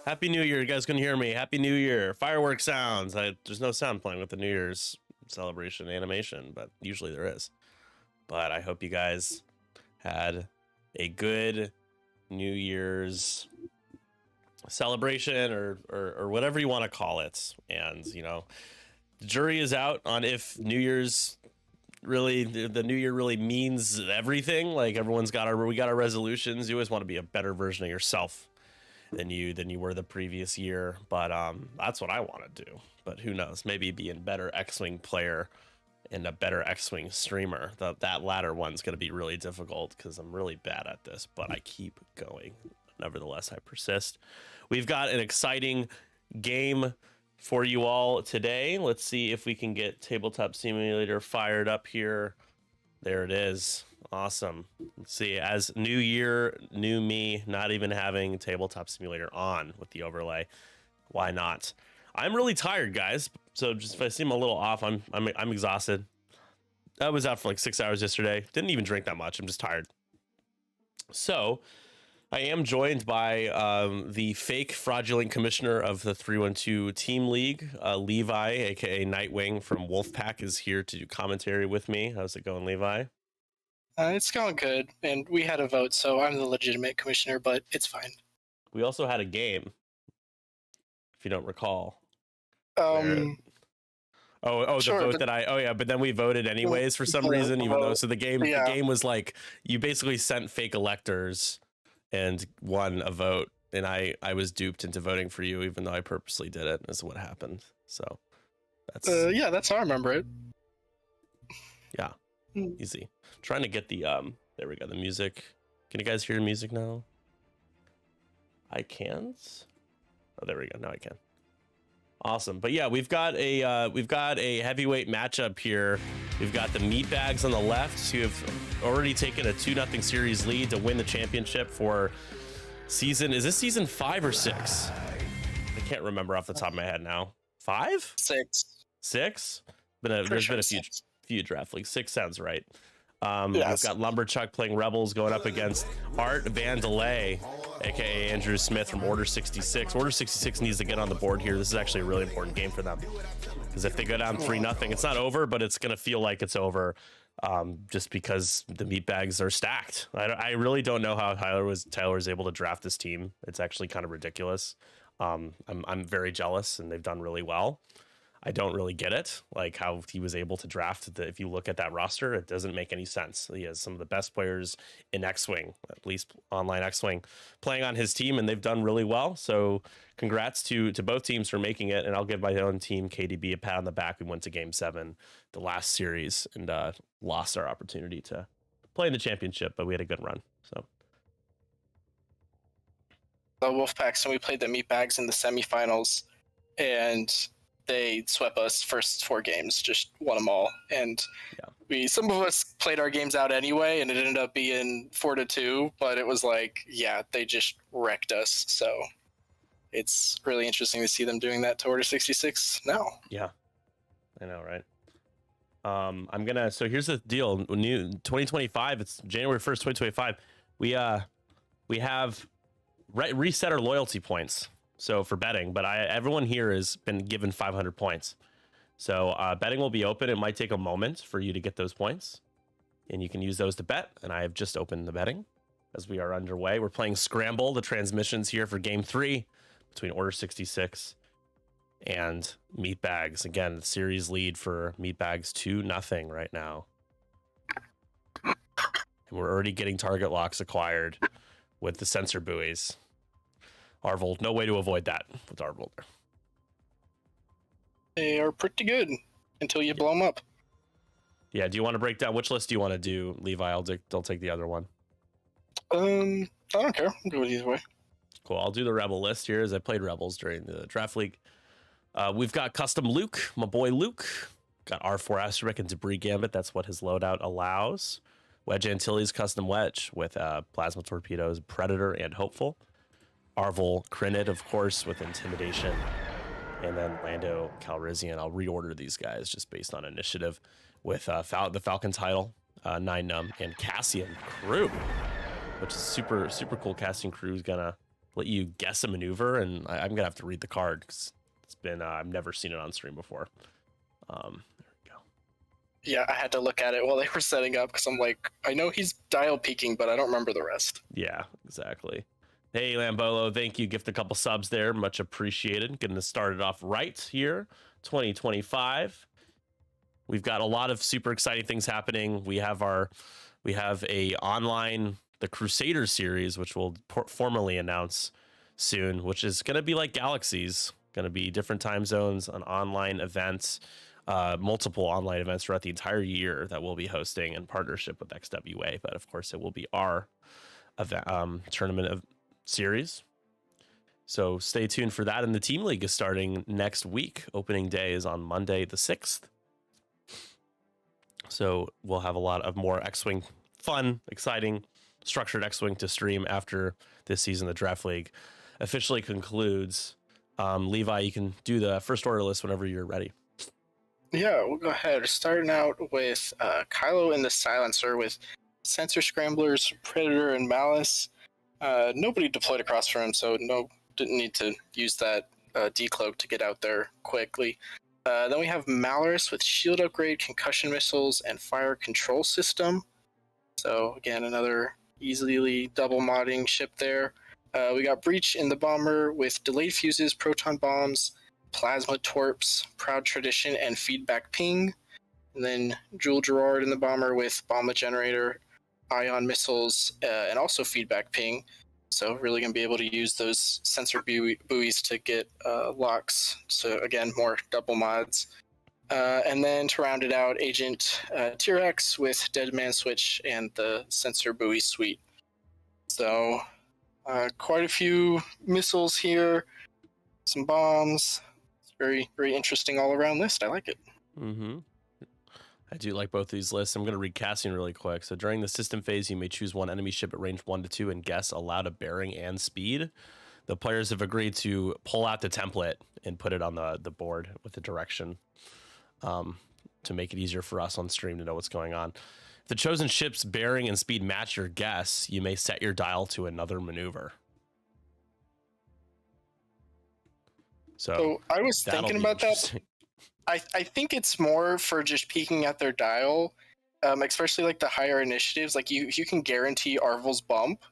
Happy New Year. You guys can hear me. Happy New Year. Fireworks sounds. There's no sound playing with the New Year's celebration animation, but usually there is. But I hope you guys had a good New Year's celebration or whatever you want to call it. And, you know, the jury is out on if New Year's really, the New Year really means everything. Like we got our resolutions. You always want to be a better version of yourself than you were the previous year, but that's what I want to do. But who knows, maybe be a better X-Wing player and a better X-Wing streamer. That latter one's going to be really difficult because I'm really bad at this, but I keep going. Nevertheless, I persist. We've got an exciting game for you all today. Let's see if we can get Tabletop Simulator fired up here. There it is. Awesome. Let's see, as new year, new me, not even having Tabletop Simulator on with the overlay. Why not? I'm really tired, guys. So just if I seem a little off, I'm exhausted. I was out for like 6 hours yesterday. Didn't even drink that much. I'm just tired. So I am joined by the fake fraudulent commissioner of the 312 Team League, Levi, aka Nightwing from Wolfpack, is here to do commentary with me. How's it going, Levi? It's going good, and we had a vote, so I'm the legitimate commissioner, but it's fine. We also had a game, if you don't recall. Sure, The vote but then we voted anyways for some reason, even though, so the game was like, you basically sent fake electors and won a vote, and I was duped into voting for you, even though I purposely did it, is what happened. So that's that's how I remember it. Yeah. Easy. Trying to get the there we go, the music. Can you guys hear the music now? I can't. Oh, there we go. Now I can. Awesome. But yeah, we've got a heavyweight matchup here. We've got the Meatbags on the left, who have already taken a 2-0 series lead to win the championship for season. Is this season 5 or 6? I can't remember off the top of my head now. 5? 6. 6? There's been a few draft leagues. 6 sounds right. Yes. We've got Lumberchuk playing Rebels going up against Art Vandelay, aka Andrew Smith from Order 66. Order 66 needs to get on the board here. This is actually a really important game for them, because if they go down 3-0, it's not over, but it's going to feel like it's over, just because the Meatbags are stacked. I really don't know how Tyler was able to draft this team. It's actually kind of ridiculous. I'm very jealous, and they've done really well. I don't really get it, like how he was able to draft. If you look at that roster, it doesn't make any sense. He has some of the best players in X-Wing, at least online X-Wing, playing on his team, and they've done really well. So congrats to both teams for making it, and I'll give my own team, KDB, a pat on the back. We went to Game 7, the last series, and lost our opportunity to play in the championship, but we had a good run. So The Wolfpacks, and we played the Meatbags in the semifinals, and they swept us first 4 games, just won them all. And some of us played our games out anyway, and it ended up being 4-2, but it was like, they just wrecked us. So it's really interesting to see them doing that to Order 66 now. Yeah, I know, right? So here's the deal. New 2025, it's January 1st, 2025. We have reset our loyalty points. So for betting, but everyone here has been given 500 points. So betting will be open. It might take a moment for you to get those points, and you can use those to bet. And I have just opened the betting as we are underway. We're playing Scramble, the transmissions here for Game 3 between Order 66 and Meatbags. Again, the series lead for Meatbags 2-0 right now. And we're already getting target locks acquired with the sensor buoys. Arvold, no way to avoid that with Arvold. They are pretty good until you blow them up. Yeah, do you want to break down? Which list do you want to do, Levi? I'll take the other one. I don't care. I'll go with either way. Cool. I'll do the Rebel list here, as I played Rebels during the draft league. We've got Custom Luke, my boy Luke. Got R4 Asterix and Debris Gambit. That's what his loadout allows. Wedge Antilles Custom Wedge with Plasma Torpedoes, Predator, and Hopeful. Arvel Crinid, of course, with Intimidation. And then Lando Calrissian. I'll reorder these guys just based on initiative with the Falcon title, 9-num, and Cassian Crew, which is super cool. Cassian Crew is gonna let you guess a maneuver, and I'm gonna have to read the card because it's been I've never seen it on stream before. There we go. Yeah, I had to look at it while they were setting up because I'm like, I know he's dial peaking, but I don't remember the rest. Yeah, exactly. Hey, Lambolo, thank you. Gift a couple subs there. Much appreciated. Getting us started off right here, 2025. We've got a lot of super exciting things happening. We have a online, the Crusader series, which we'll formally announce soon, which is going to be like Galaxies, going to be different time zones, an online events, multiple online events throughout the entire year that we'll be hosting in partnership with XWA. But of course, it will be our event, tournament of series. So stay tuned for that. And the Team League is starting next week. Opening day is on Monday, the 6th. So we'll have a lot of more X-Wing fun, exciting, structured X-Wing to stream after this season. The Draft League officially concludes. Levi, you can do the first order list whenever you're ready. Yeah, we'll go ahead. Starting out with Kylo in the Silencer with Sensor Scramblers, Predator, and Malice. Nobody deployed across from him, so didn't need to use that decloak to get out there quickly. Then we have Malorus with shield upgrade, concussion missiles, and fire control system. So again, another easily double modding ship there. We got Breach in the bomber with delayed fuses, proton bombs, plasma torps, proud tradition, and feedback ping. And then Jewel Gerard in the bomber with bomba generator, ion missiles, and also feedback ping. So really going to be able to use those sensor buoys to get locks. So again, more double mods. And then to round it out, Agent T-Rex with Dead Man Switch and the sensor buoy suite. So quite a few missiles here, some bombs. It's very, very interesting all around list. I like it. Mm-hmm. I do like both these lists. I'm going to read casting really quick. So during the system phase, you may choose one enemy ship at range 1 to 2 and guess allowed a bearing and speed. The players have agreed to pull out the template and put it on the board with the direction to make it easier for us on stream to know what's going on. If the chosen ship's bearing and speed match your guess, you may set your dial to another maneuver. So I was thinking about that. I think it's more for just peeking at their dial, especially like the higher initiatives. Like you can guarantee Arvel's bump.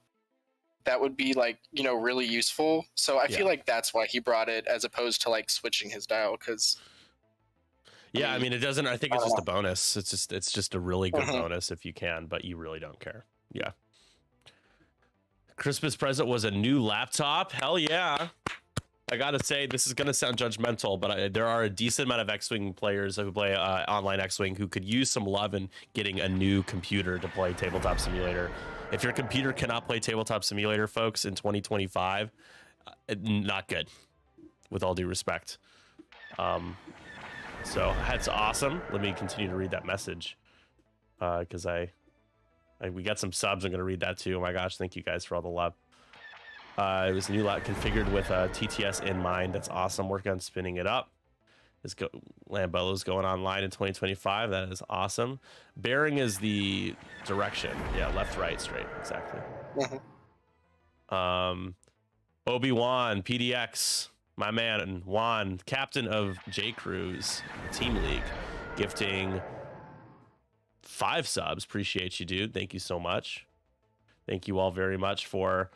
That would be like, really useful. So I feel like that's why he brought it as opposed to like switching his dial. Because I mean, it doesn't. I think it's just a bonus. It's just a really good bonus if you can, but you really don't care. Yeah. Christmas present was a new laptop. Hell yeah. I gotta say, this is gonna sound judgmental, but there are a decent amount of X-Wing players who play online X-Wing who could use some love in getting a new computer to play Tabletop Simulator. If your computer cannot play Tabletop Simulator, folks, in 2025, not good, with all due respect. So that's awesome. Let me continue to read that message because we got some subs. I'm gonna read that too. Oh my gosh, thank you guys for all the love. It was a new lot configured with TTS in mind. That's awesome. Working on spinning it up. Lambolo's going online in 2025. That is awesome. Bearing is the direction. Yeah, left, right, straight. Exactly. Obi-Wan, PDX, my man, Juan, captain of J Cruise Team League, gifting 5 subs. Appreciate you, dude. Thank you so much. Thank you all very much for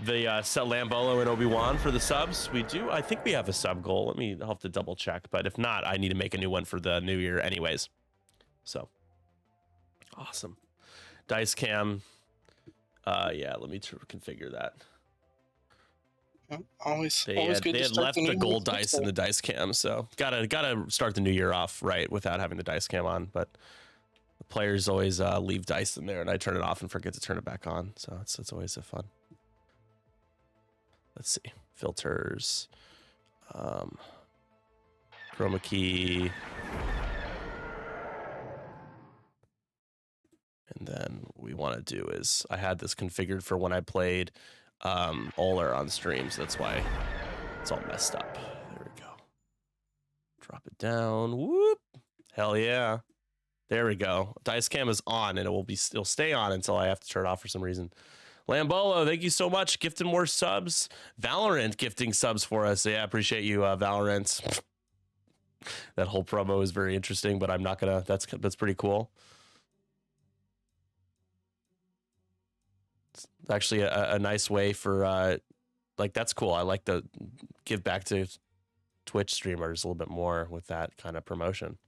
the Lambolo and Obi-Wan for the subs. I think we have a sub goal. I'll have to double check, but if not, I need to make a new one for the new year anyways. So awesome. Dice cam. Yeah, let me configure that. They had left the gold dice in the dice cam, so gotta start the new year off right without having the dice cam on. But the players always leave dice in there, and I turn it off and forget to turn it back on. So it's always a fun. Let's see, filters, chroma key, and then what we want to do is I had this configured for when I played Oler on stream, so that's why it's all messed up. There we go. Drop it down. Whoop! Hell yeah! There we go. Dice cam is on, and it'll stay on until I have to turn it off for some reason. Lambolo, thank you so much. Gifting more subs. Valorant gifting subs for us. Yeah, appreciate you, Valorant. That whole promo is very interesting, but I'm not gonna. That's pretty cool. It's actually a nice way for like, that's cool. I like to give back to Twitch streamers a little bit more with that kind of promotion.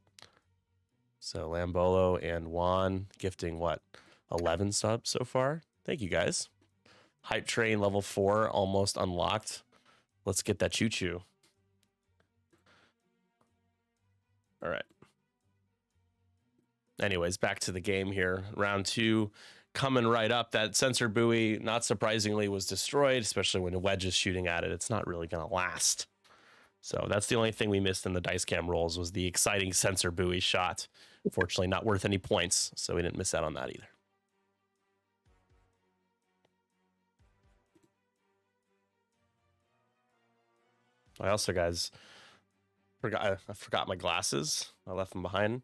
So Lambolo and Juan gifting what, 11 subs so far. Thank you guys. Hype train level 4 almost unlocked. Let's get that choo-choo. All right. Anyways, back to the game here. Round 2 coming right up. That sensor buoy, not surprisingly, was destroyed, especially when the wedge is shooting at it. It's not really going to last. So that's the only thing we missed in the dice cam rolls, was the exciting sensor buoy shot. Fortunately, not worth any points, so we didn't miss out on that either. I also, guys, I forgot my glasses. I left them behind,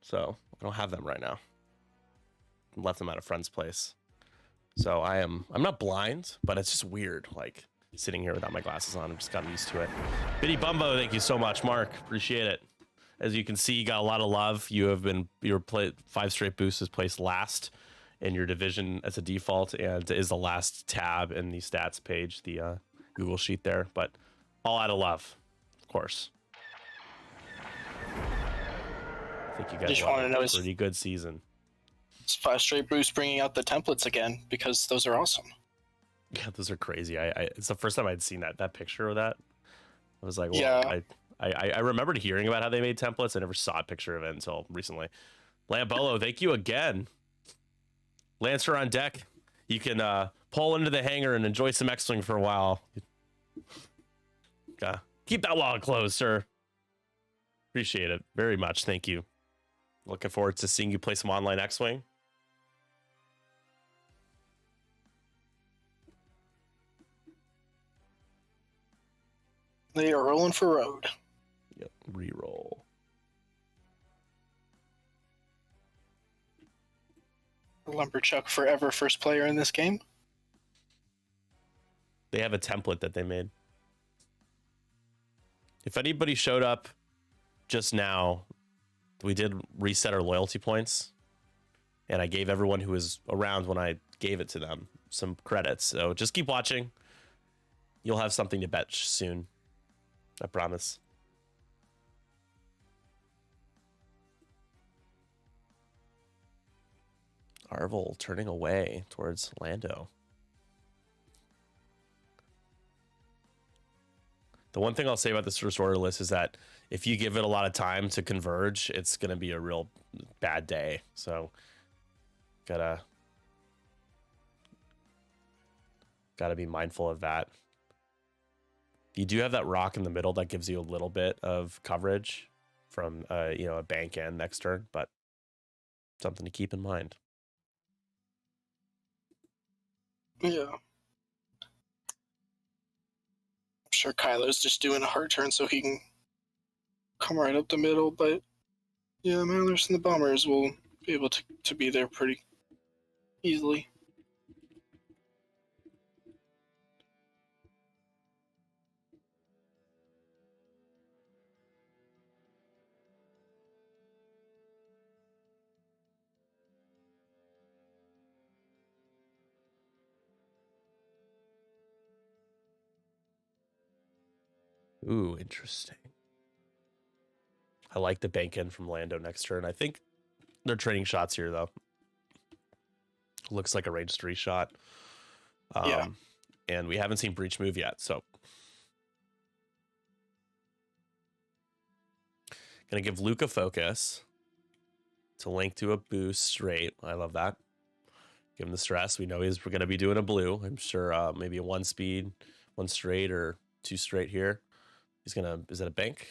so I don't have them right now. I left them at a friend's place. So I'm not blind, but it's just weird, like, sitting here without my glasses on. I've just gotten used to it. Biddy Bumbo, thank you so much, Mark. Appreciate it. As you can see, you got a lot of love. You have been, your 5 straight boosts is placed last in your division as a default, and is the last tab in the stats page, the Google sheet there. But all out of love, of course. I think you guys had a pretty good season. It's 5 straight boosts bringing out the templates again, because those are awesome. Yeah, those are crazy. It's the first time I'd seen that picture of that. I was like, well, yeah. I remembered hearing about how they made templates. I never saw a picture of it until recently. Lambolo, thank you again. Lancer on deck. You can pull into the hangar and enjoy some X-Wing for a while. Keep that log closed, sir. Appreciate it very much. Thank you. Looking forward to seeing you play some online X-Wing. They are rolling for road. Yep, reroll. Lumberchuk forever first player in this game. They have a template that they made. If anybody showed up just now, we did reset our loyalty points, and I gave everyone who was around when I gave it to them some credits. So just keep watching. You'll have something to bet soon. I promise. Arvel turning away towards Lando. The one thing I'll say about this first order list is that if you give it a lot of time to converge, it's going to be a real bad day. So gotta be mindful of that. You do have that rock in the middle that gives you a little bit of coverage from a bank end next turn, but something to keep in mind. Yeah. I'm sure Kylo's just doing a hard turn so he can come right up the middle, but yeah, Mailers and the Bombers will be able to be there pretty easily. Ooh, interesting. I like the bank end from Lando next turn. I think they're trading shots here, though. Looks like a range 3 shot. Yeah. And we haven't seen Breach move yet, so. Gonna give Luke a focus to link to a boost straight. I love that. Give him the stress. We know he's going to be doing a blue. I'm sure maybe a 1 speed, 1 straight, or 2 straight here. He's gonna, is it a bank?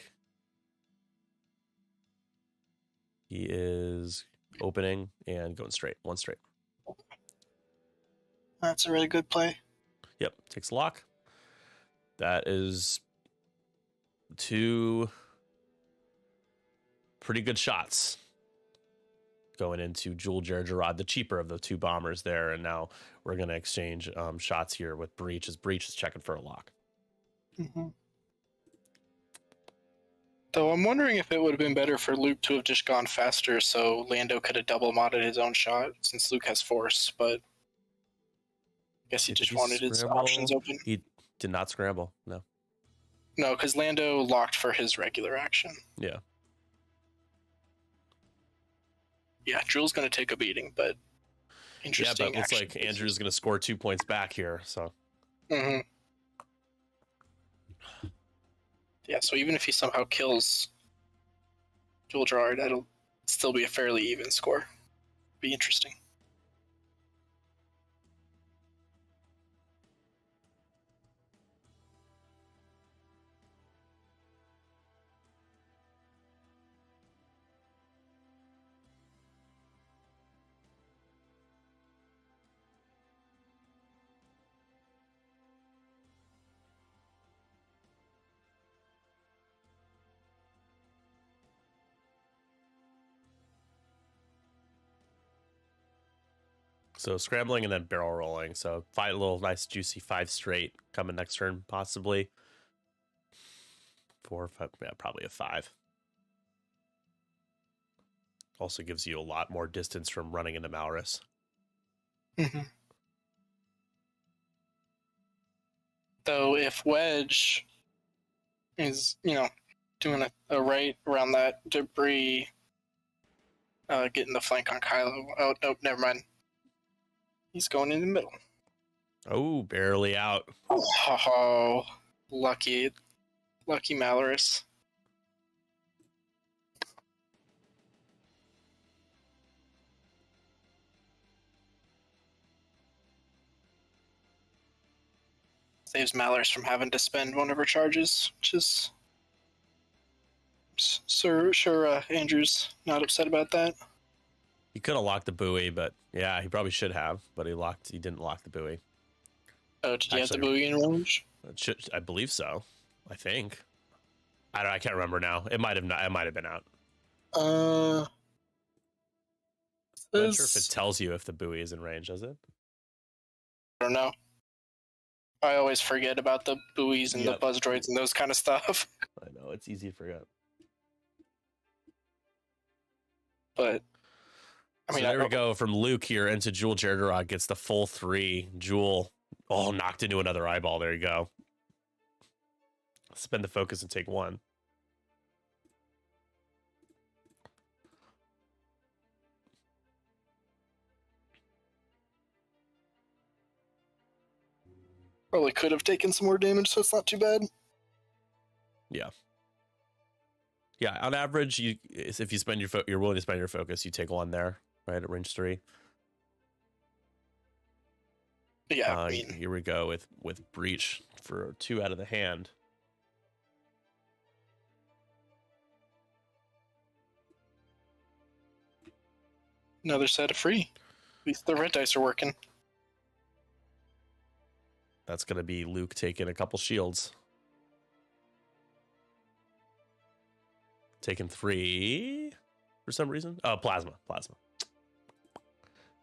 He is opening and going straight, 1 straight. That's a really good play. Yep, takes a lock. That is 2 pretty good shots. going into Jewel Gergerod, the cheaper of the two bombers there. And now we're going to exchange shots here with Breach, as Breach is checking for a lock. Mm-hmm. Though I'm wondering if it would have been better for Luke to have just gone faster so Lando could have double modded his own shot, since Luke has force, but I guess he just wanted his options open. He did not scramble, no. No, because Lando locked for his regular action. Yeah. Yeah, Jewel's going to take a beating, but interesting. Yeah, but it looks like Andrew's going to score 2 points back here, so. Mm-hmm. Yeah, so even if he somehow kills Jewel Gerard, that'll still be a fairly even score. Be interesting. So scrambling and then barrel rolling. So a little nice juicy 5 straight coming next turn, possibly. 4, 5, yeah, probably a 5. Also gives you a lot more distance from running into Malrus. Mm-hmm. Though if Wedge is, doing a right around that debris, getting the flank on Kylo. Oh, nope, never mind. He's going in the middle. Oh, barely out. Oh, lucky Malrus. Saves Malrus from having to spend one of her charges, which is sure Andrew's not upset about that. He could have locked the buoy, but yeah, he probably should have, but he didn't lock the buoy. Oh, did you have the buoy in range? I believe so. I think. I can't remember now. It might have been out. I'm not sure if it tells you if the buoy is in range, does it? I don't know. I always forget about the buoys and the buzz droids and those kind of stuff. I know, it's easy to forget. But I mean, there we go from Luke here into Jewel Gergerod, gets the full 3. Jewel, knocked into another eyeball. There you go. Spend the focus and take 1. Probably could have taken some more damage, so it's not too bad. Yeah. Yeah, on average, if you spend you're willing to spend your focus, you take 1 there, right at range 3. Yeah, here we go with Breach for 2 out of the hand. Another set of free. At least the red dice are working. That's going to be Luke taking a couple shields. Taking 3 for some reason. Oh, plasma.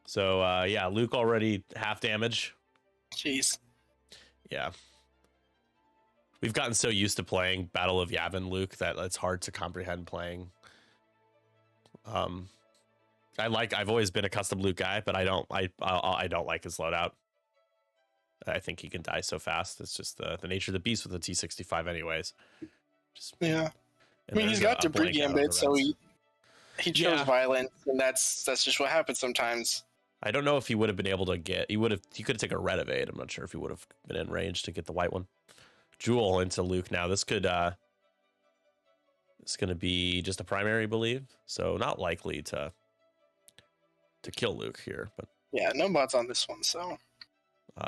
So, yeah, Luke already half damage. Jeez. Yeah. We've gotten so used to playing Battle of Yavin, Luke, that it's hard to comprehend playing. I've always been a custom Luke guy, but I don't like his loadout. I think he can die so fast. It's just the nature of the beast with the T-65 anyways. Yeah. I mean, he's got debris gambit, so he chose violence, and that's just what happens sometimes. I don't know if he would have been able to get. He could have taken a red evade. I'm not sure if he would have been in range to get the white one. Jewel into Luke now. This could. It's going to be just a primary, I believe. So not likely to kill Luke here, but yeah, no mods on this one. So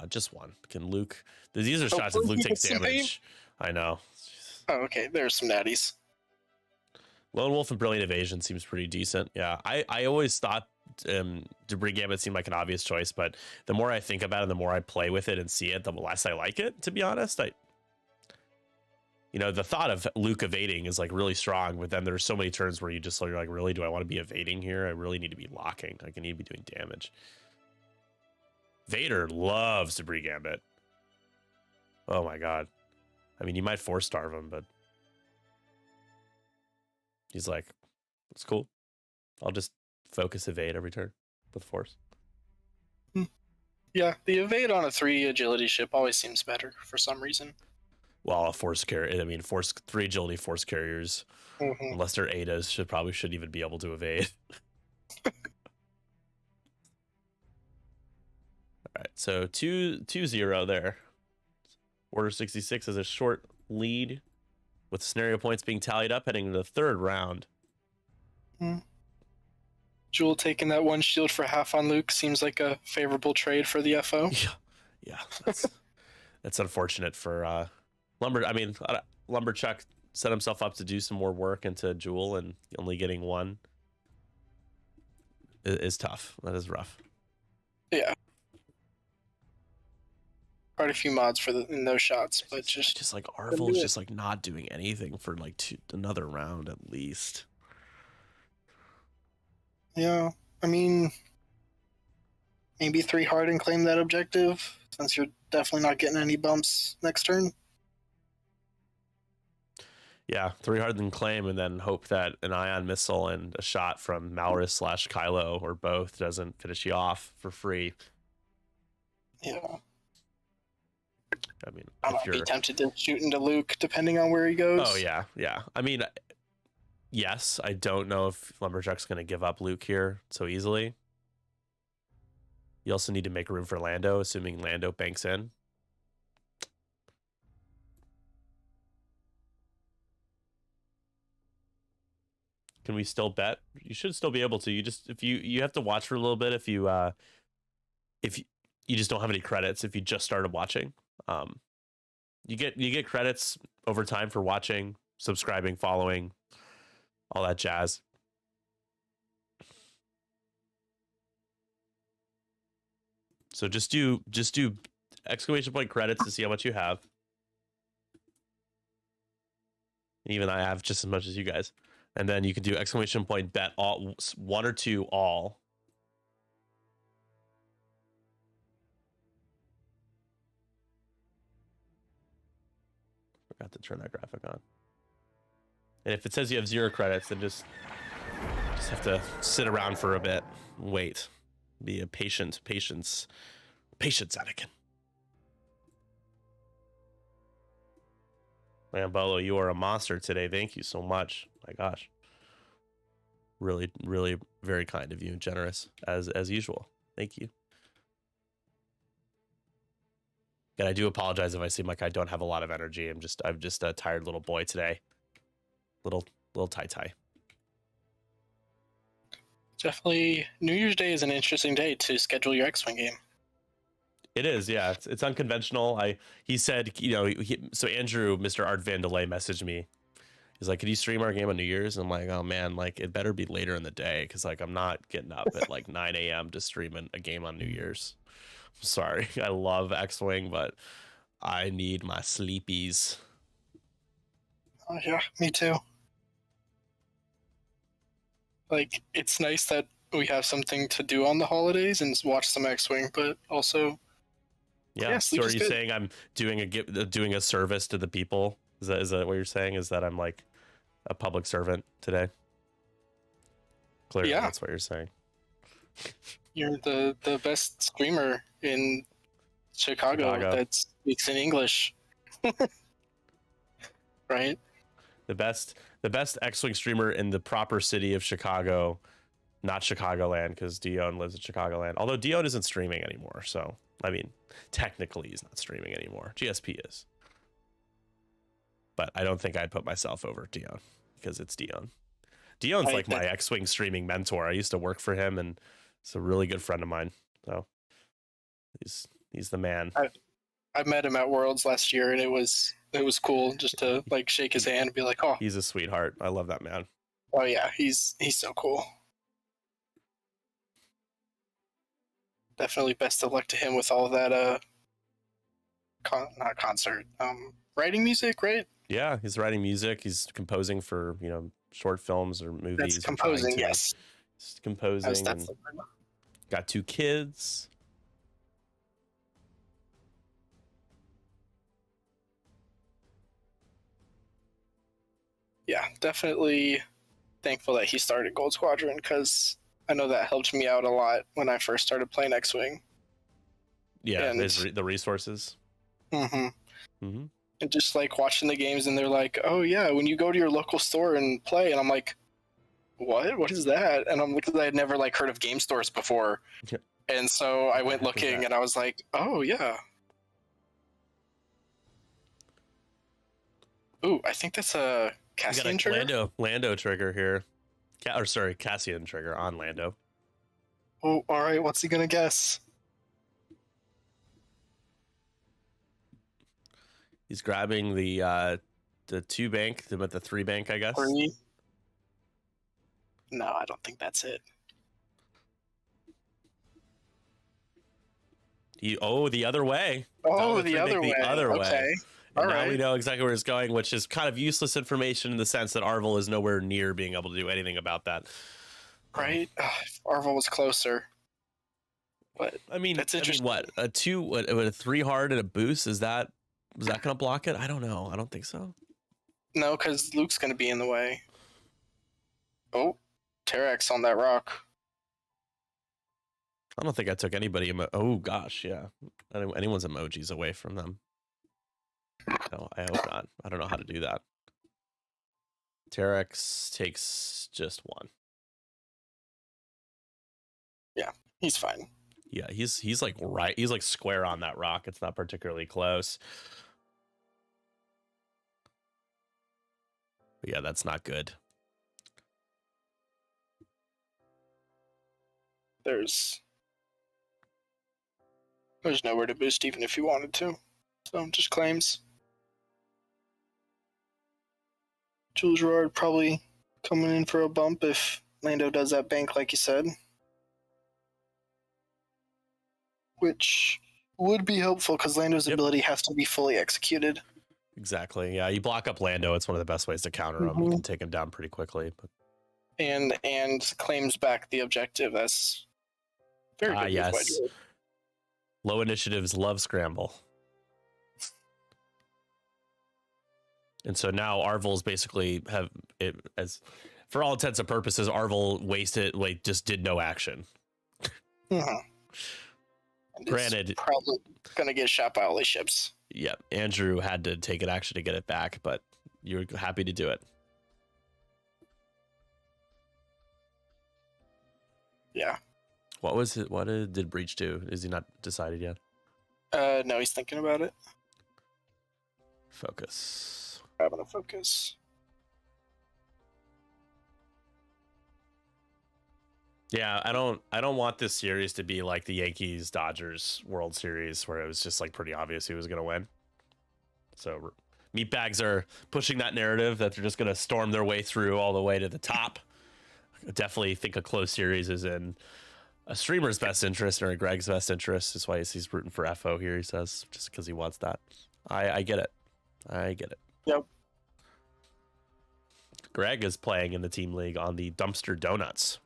just 1. Can Luke? These are shots if Luke takes damage. I know. Oh, okay. There's some natties. Lone Wolf and Brilliant Evasion seems pretty decent. Yeah, I always thought Debris Gambit seemed like an obvious choice, but the more I think about it, the more I play with it and see it, the less I like it, to be honest. the thought of Luke evading is like really strong, but then there's so many turns where you're like, really, do I want to be evading here? I really need to be locking. Like, I need to be doing damage. Vader loves Debris Gambit. Oh my god. I mean, you might force starve him, but he's like, it's cool. I'll just focus evade every turn with force. Yeah, the evade on a 3 agility ship always seems better for some reason. Well, a force carrier, I mean, 3 agility force carriers, unless they're Adas, should even be able to evade. All right, so 2-0 there. Order 66 has a short lead with scenario points being tallied up heading into the third round. Jewel taking that 1 shield for half on Luke seems like a favorable trade for the FO. Yeah, that's unfortunate for Lumberchuk set himself up to do some more work into Jewel, and only getting 1 is tough. That is rough. Yeah. Quite a few mods in those shots, but just like Arvel's just like not doing anything for like another round at least. Yeah, I mean, maybe 3 hard and claim that objective, since you're definitely not getting any bumps next turn. Yeah, 3 hard and claim, and then hope that an ion missile and a shot from Malrus/Kylo or both doesn't finish you off for free. Yeah. I mean, I might be tempted to shoot into Luke, depending on where he goes. Oh, yeah. I mean, yes, I don't know if Lumberchuck's going to give up Luke here so easily. You also need to make room for Lando, assuming Lando banks in. Can we still bet? You should still be able to. You have to watch for a little bit if you just don't have any credits if you just started watching. You get credits over time for watching, subscribing, following, all that jazz. So just do exclamation point credits to see how much you have. Even I have just as much as you guys. And then you can do exclamation point bet all 1 or 2 all. Forgot to turn that graphic on. And if it says you have 0 credits, then just have to sit around for a bit. Wait. Be a patience, Anakin. Man, Bolo, you are a monster today. Thank you so much. My gosh. Really, really very kind of you and generous as usual. Thank you. And I do apologize if I seem like I don't have a lot of energy. I'm just a tired little boy today. Little tie. Definitely, New Year's Day is an interesting day to schedule your X-Wing game. It is, yeah. It's unconventional. He said, so Andrew, Mr. Art Vandelay, messaged me. He's like, "Could you stream our game on New Year's?" And I'm like, "Oh man, like it better be later in the day, because like I'm not getting up at like 9 a.m. to stream a game on New Year's." I'm sorry, I love X-Wing, but I need my sleepies. Oh yeah, me too. Like, it's nice that we have something to do on the holidays and watch some X-Wing, but also, yeah. So are you saying I'm doing a service to the people? Is that what you're saying? Is that I'm like a public servant today? Clearly, yeah. That's what you're saying. You're the best streamer in Chicago that speaks in English. Right? The best X-Wing streamer in the proper city of Chicago, not Chicagoland, because Dion lives in Chicagoland. Although Dion isn't streaming anymore, so I mean, technically he's not streaming anymore. GSP is, but I don't think I'd put myself over Dion because it's Dion. Dion's like my X-Wing streaming mentor. I used to work for him, and he's a really good friend of mine. So he's the man. I met him at Worlds last year, and it was cool just to like shake his hand and be like, "Oh, he's a sweetheart. I love that man." Oh yeah, he's so cool. Definitely best of luck to him with all of that not concert, writing music, right? Yeah, he's writing music. He's composing for, short films or movies. That's composing, yes. He's composing and got 2 kids. Yeah, definitely thankful that he started Gold Squadron, because I know that helped me out a lot when I first started playing X-Wing. Yeah, the resources. And just like watching the games, and they're like, oh yeah, when you go to your local store and play, and I'm like, what is that? And I'm because I had never like heard of game stores before. Yeah. And so I went looking, and I was like, oh yeah. Ooh, I think that's a Cassian trigger. Lando trigger here. Cassian trigger on Lando. Oh, all right. What's he gonna guess? He's grabbing the 2 bank, the 3 bank, I guess. 3? No, I don't think that's it. The other way. Oh, the other way. The other way. Okay. And now we know exactly where it's going, which is kind of useless information in the sense that Arvel is nowhere near being able to do anything about that. Right? If Arvel was closer. But I mean, that's interesting. What a 3 hard and a boost was that going to block it? I don't know. I don't think so. No, because Luke's going to be in the way. Oh, Terex on that rock. I don't think I took anybody. Oh gosh, yeah. Anyone's emojis away from them. No, I hope not. I don't know how to do that. Terex takes just 1. Yeah, he's fine. Yeah, he's like right. He's like square on that rock. It's not particularly close. But yeah, that's not good. There's nowhere to boost even if you wanted to. So just claims. Jules Gerard probably coming in for a bump if Lando does that bank like you said. Which would be helpful because Lando's ability has to be fully executed. Exactly. Yeah, you block up Lando. It's one of the best ways to counter him. You can take him down pretty quickly. But... And claims back the objective. That's very good. Yes. Low initiatives love scramble. And so now Arvel's basically have it as, for all intents and purposes, Arvel just did no action. Granted, probably gonna get shot by all these ships. Yeah, Andrew had to take an action to get it back, but you're happy to do it. Yeah. What was it? What did Breach do? Is he not decided yet? No, he's thinking about it. Focus. Having a focus. Yeah, I don't want this series to be like the Yankees Dodgers World Series where it was just like pretty obvious who was going to win. So Meatbags are pushing that narrative that they're just going to storm their way through all the way to the top. I definitely think a close series is in a streamer's best interest or Greg's best interest. That's why he's rooting for FO here, he says, just because he wants that. I get it. I get it. Yep. Greg is playing in the team league on the Dumpster Donuts.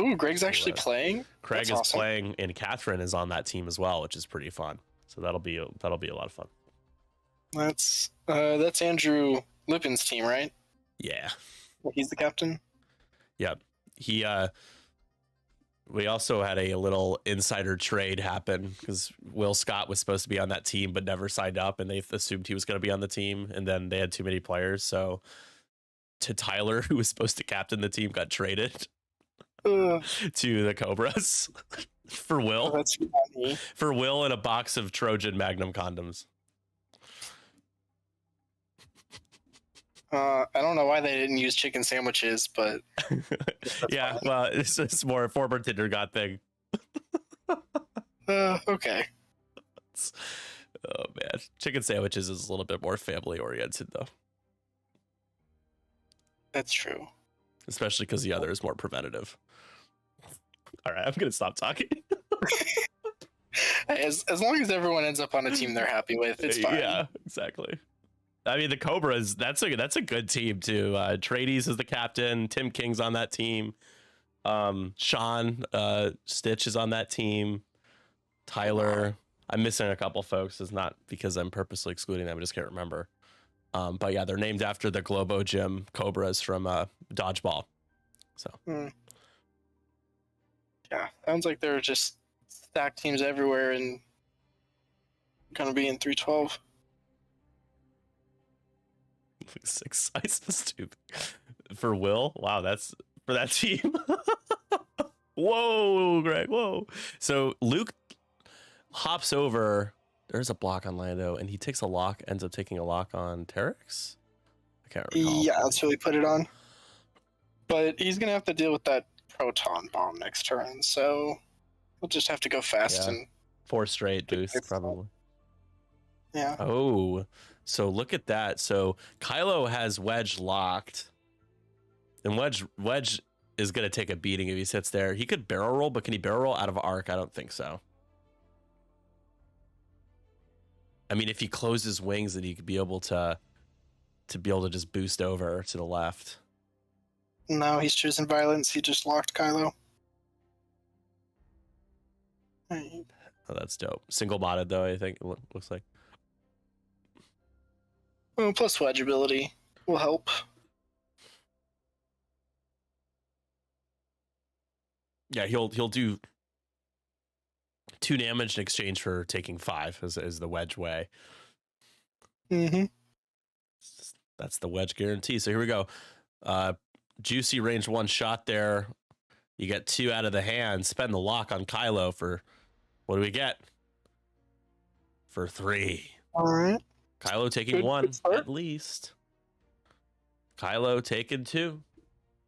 Ooh, Greg's actually playing. Craig is awesome. Playing, and Catherine is on that team as well, which is pretty fun. So that'll be a lot of fun. That's Andrew Lipin's team, right? Yeah. Well, he's the captain. Yep. We also had a little insider trade happen because Will Scott was supposed to be on that team but never signed up, and they assumed he was going to be on the team, and then they had too many players. So to Tyler, who was supposed to captain the team, got traded to the Cobras for Will. Oh, that's funny. For Will and a box of Trojan Magnum condoms. I don't know why they didn't use chicken sandwiches, but yeah, fine. Well, it's more a former Tinder God thing. Okay. Oh man, chicken sandwiches is a little bit more family oriented though. That's true. Especially because the other is more preventative. All right, I'm gonna stop talking. As long as everyone ends up on a team they're happy with, it's fine. Yeah, exactly. I mean, the Cobras, that's a good team too. Trades is the captain. Tim King's on that team. Sean Stitch is on that team. Tyler. I'm missing a couple folks. It's not because I'm purposely excluding them. I just can't remember. But yeah, they're named after the Globo Gym Cobras from Dodgeball. So. Yeah, sounds like they're just stacked teams everywhere and gonna be in 312. 6 sizes too for Will. Wow, that's for that team. Whoa, Greg. Whoa. So Luke hops over. There's a block on Lando, and he takes a lock. Ends up taking a lock on Terex. I can't recall. Yeah, that's who he put it on. But he's gonna have to deal with that proton bomb next turn, so we'll just have to go fast and 4 straight boost probably. Yeah. Oh, so look at that. So Kylo has Wedge locked, and Wedge is gonna take a beating if he sits there. He could barrel roll, but can he barrel roll out of arc? I don't think so. I mean, if he closes wings, then he could be able to just boost over to the left. No, he's choosing violence. He just locked Kylo. Oh, that's dope. Single botted though, I think it looks like. Well, plus wedge ability will help. Yeah, he'll do 2 damage in exchange for taking 5 as the wedge way. That's the wedge guarantee. So here we go. Juicy range 1 shot there. You get 2 out of the hand. Spend the lock on Kylo for, what do we get? For 3. All right. Kylo taking 1 at least. Kylo taking 2.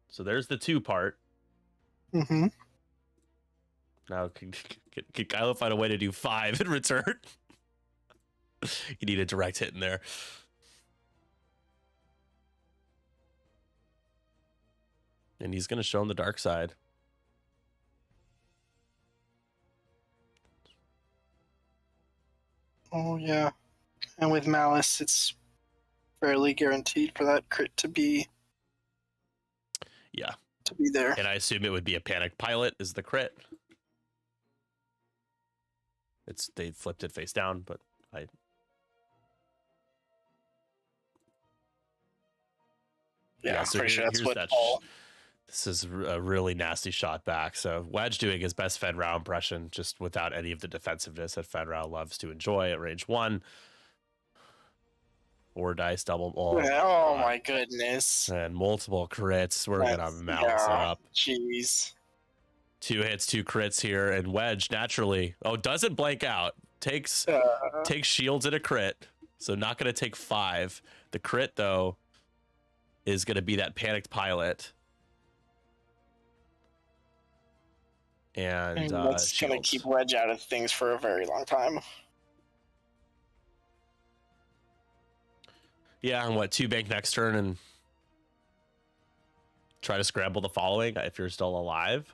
So there's the 2 part. Now, can Kylo find a way to do 5 in return? You need a direct hit in there. And he's going to show him the dark side. Oh, yeah. And with Malice, it's fairly guaranteed for that crit to be... Yeah. To be there. And I assume it would be a panic pilot is the crit. They flipped it face down, but Yeah, so pretty sure that's what this is a really nasty shot back. So Wedge doing his best Fed Rao impression, just without any of the defensiveness that Fed Rao loves to enjoy at range 1. 4 dice double. Oh my goodness. And multiple crits. We're gonna mount up. Jeez. 2 hits, 2 crits here, and Wedge naturally doesn't blank out. Takes shields at a crit, so not gonna take 5. The crit though is gonna be that panicked pilot. And that's gonna keep Wedge out of things for a very long time. Yeah, and 2 bank next turn and try to scramble the following if you're still alive.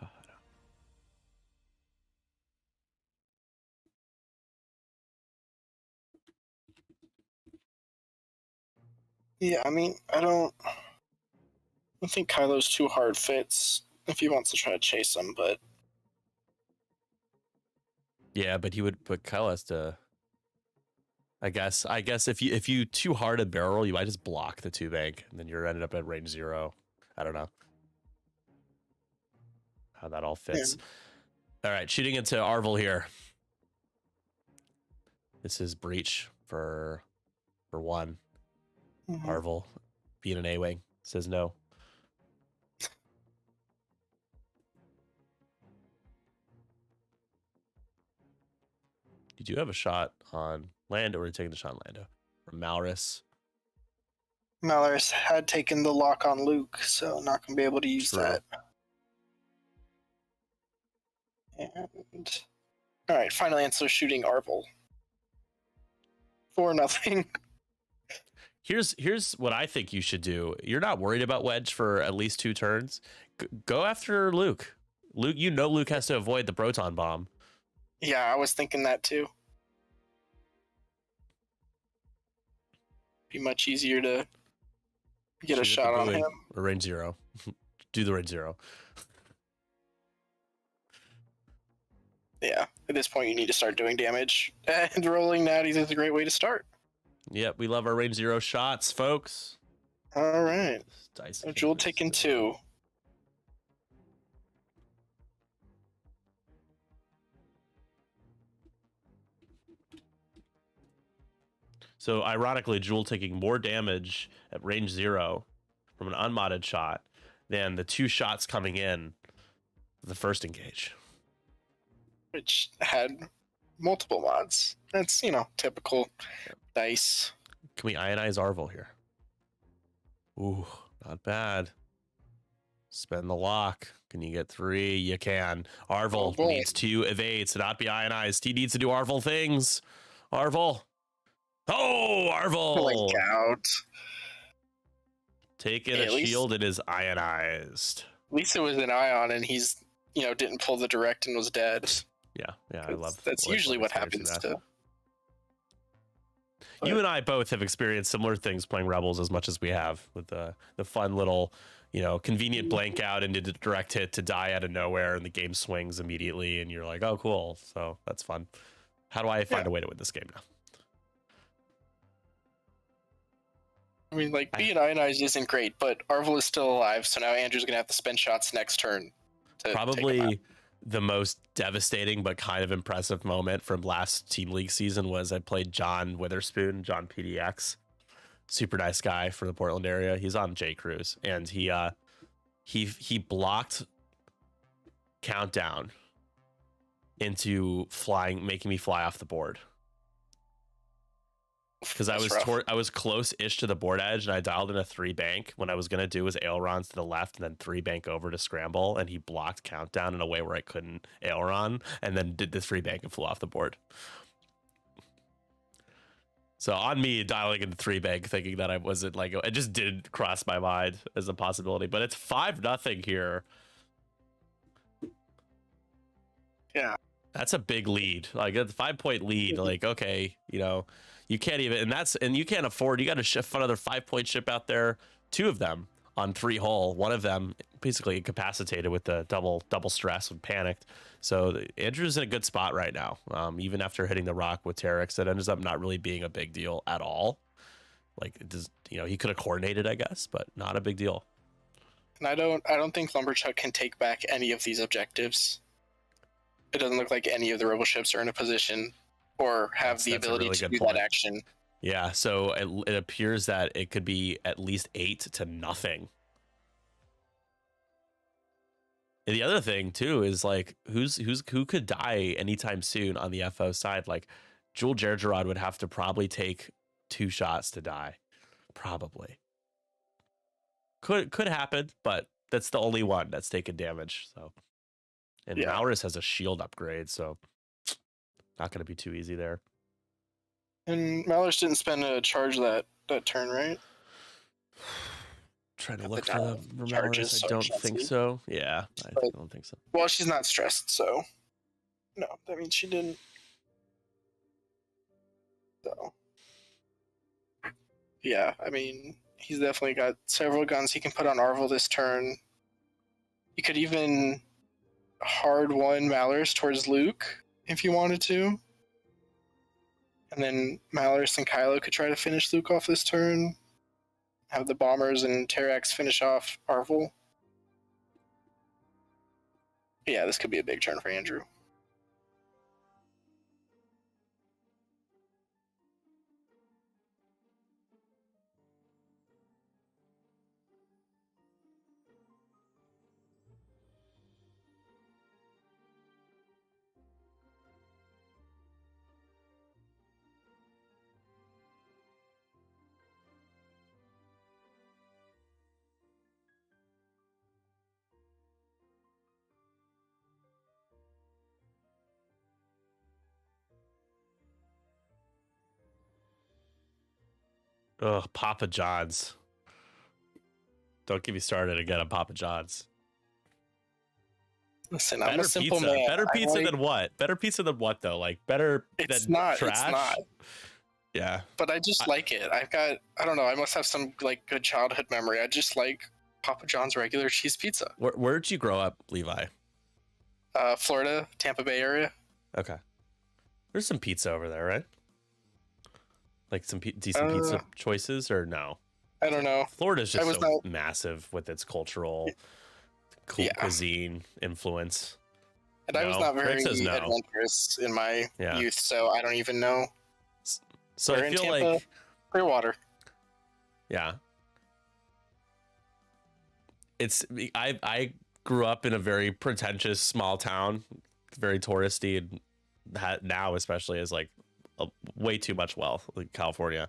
Yeah, I mean, I don't think Kylo's too hard fits if he wants to try to chase him, but yeah, but Kylo has to. I guess if you too hard a barrel, you might just block the 2 bank, and then you're ended up at range 0. I don't know how that all fits. Yeah. All right, shooting into Arvel here. This is breach for 1. Arvel being an A-wing says no. You do have a shot on Lando, or are you taking the shot on Lando? From Malrus. Malrus had taken the lock on Luke, so not going to be able to use that. And all right, final answer: shooting Arvel for nothing. Here's what I think you should do. You're not worried about Wedge for at least 2 turns. Go after Luke. Luke, Luke has to avoid the proton bomb. Yeah, I was thinking that too. Be much easier to get Shoot a at shot the on buoy, him. or range 0. Do the range 0. Yeah, at this point you need to start doing damage, and rolling natties is a great way to start. Yep, we love our range 0 shots, folks. All right. Dice Jewel taking 2. So ironically, Jewel taking more damage at range 0 from an unmodded shot than the 2 shots coming in the first engage. Which had multiple mods. That's, typical dice. Can we ionize Arvel here? Ooh, not bad. Spend the lock. Can you get 3? You can. Arvel needs 2 evades to not be ionized. He needs to do Arvel things. Arvel. Oh, Arvel. Blink out. Taking a shield and is ionized. At least it was an ion and he's, didn't pull the direct and was dead. Yeah, I love that's usually what happens to. You and I both have experienced similar things playing Rebels as much as we have with the fun little, convenient blank out into the direct hit to die out of nowhere and the game swings immediately and you're like, oh, cool. So that's fun. How do I find a way to win this game now? I mean, being ionized isn't great, but Arvel is still alive, so now Andrew's going to have to spend shots next turn. Probably the most devastating but kind of impressive moment from last Team League season was I played John Witherspoon, John PDX. Super nice guy from the Portland area. He's on J Cruise, and he blocked Countdown into making me fly off the board. Because I was close-ish to the board edge, and I dialed in a 3 bank. What I was going to do was ailerons to the left and then 3 bank over to scramble, and he blocked Countdown in a way where I couldn't aileron, and then did the 3 bank and flew off the board. So on me dialing into 3 bank, thinking that I wasn't it just didn't cross my mind as a possibility. But it's 5-0 here. Yeah, that's a big lead. That's a 5-point lead. Okay, you can't even, and you can't afford. You got to shift another 5-point ship out there. 2 of them on 3 hull. One of them basically incapacitated with the double stress and panicked. So Andrew's in a good spot right now. Even after hitting the rock with Terex, that ends up not really being a big deal at all. He could have coordinated, I guess, but not a big deal. And I don't think Lumberchuk can take back any of these objectives. It doesn't look like any of the rebel ships are in a position or have the ability to do that action. Yeah, so it appears that it could be at least 8-0. And the other thing too is who could die anytime soon on the FO side. Jewel Gergerod would have to probably take 2 shots to die, probably. Could happen, but that's the only one that's taken damage. So, and Malrus has a shield upgrade, so not going to be too easy there. And Malrus didn't spend a charge that turn, right? Trying to look for the charges. I don't think so. Yeah, I don't think so. Well, she's not stressed, so no, that means she didn't. So, yeah, I mean, he's definitely got several guns he can put on Arvel this turn. You could even hard 1 Malrus towards Luke if you wanted to. And then Malrus and Kylo could try to finish Luke off this turn. Have the bombers and Terex finish off Arvel. Yeah, this could be a big turn for Andrew. Ugh, Papa John's. Don't get me started again on Papa John's. Listen, I'm a simple man. Better pizza than what? Better pizza than what though? Better than trash? It's not. Yeah. But I just like it. I don't know, I must have some like good childhood memory. I just like Papa John's regular cheese pizza. Where did you grow up, Levi? Florida, Tampa Bay area. Okay. There's some pizza over there, right? Like some decent pizza choices, or no? I don't know. Florida's just so massive with its cultural cuisine influence. And I was not very adventurous in my youth, so I don't even know. So I feel like Clearwater. Yeah. I grew up in a very pretentious small town, very touristy, and now especially is like way too much wealth, like California.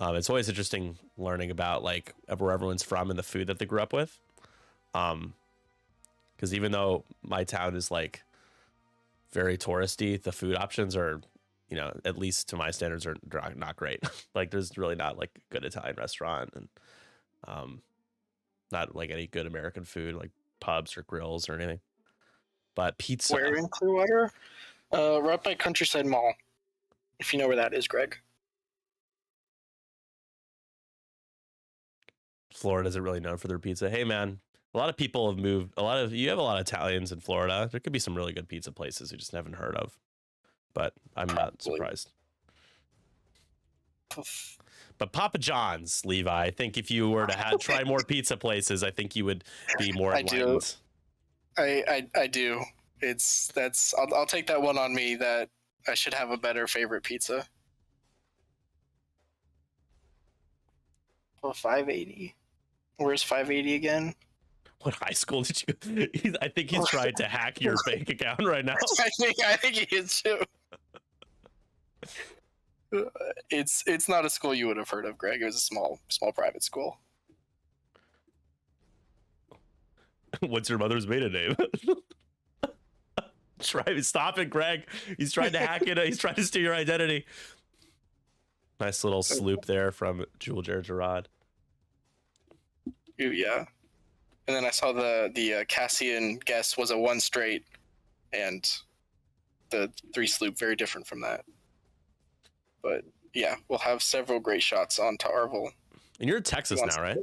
It's always interesting learning about like where everyone's from and the food that they grew up with. Because even though my town is like very touristy, the food options are, you know, at least to my standards, are not great. Like there's really not like a good Italian restaurant, and not like any good American food, like pubs or grills or anything. But pizza. Where in Clearwater? Right by Countryside Mall. If you know where that is, Greg. Florida isn't really known for their pizza. Hey man, a lot of people have moved. You have a lot of Italians in Florida. There could be some really good pizza places you just haven't heard of. But I'm not surprised. But Papa John's, Levi, I think if you were to try more pizza places, I think you would be more enlightened. I do. I'll take that one on me, that I should have a better favorite pizza. Oh, 580. Where's 580 again? What high school did you? I think he's trying to hack your bank account right now. I think he is too. It's not a school you would have heard of, Greg. It was a small private school. What's your mother's maiden name? Stop it, Greg. He's trying to hack it. He's trying to steal your identity. Nice little sloop there from Jewel Gerard. Ooh, yeah. And then I saw the Cassian guess was a 1 straight, and the 3 sloop very different from that. But yeah, we'll have several great shots on to Arvel. And you're in Texas now, right?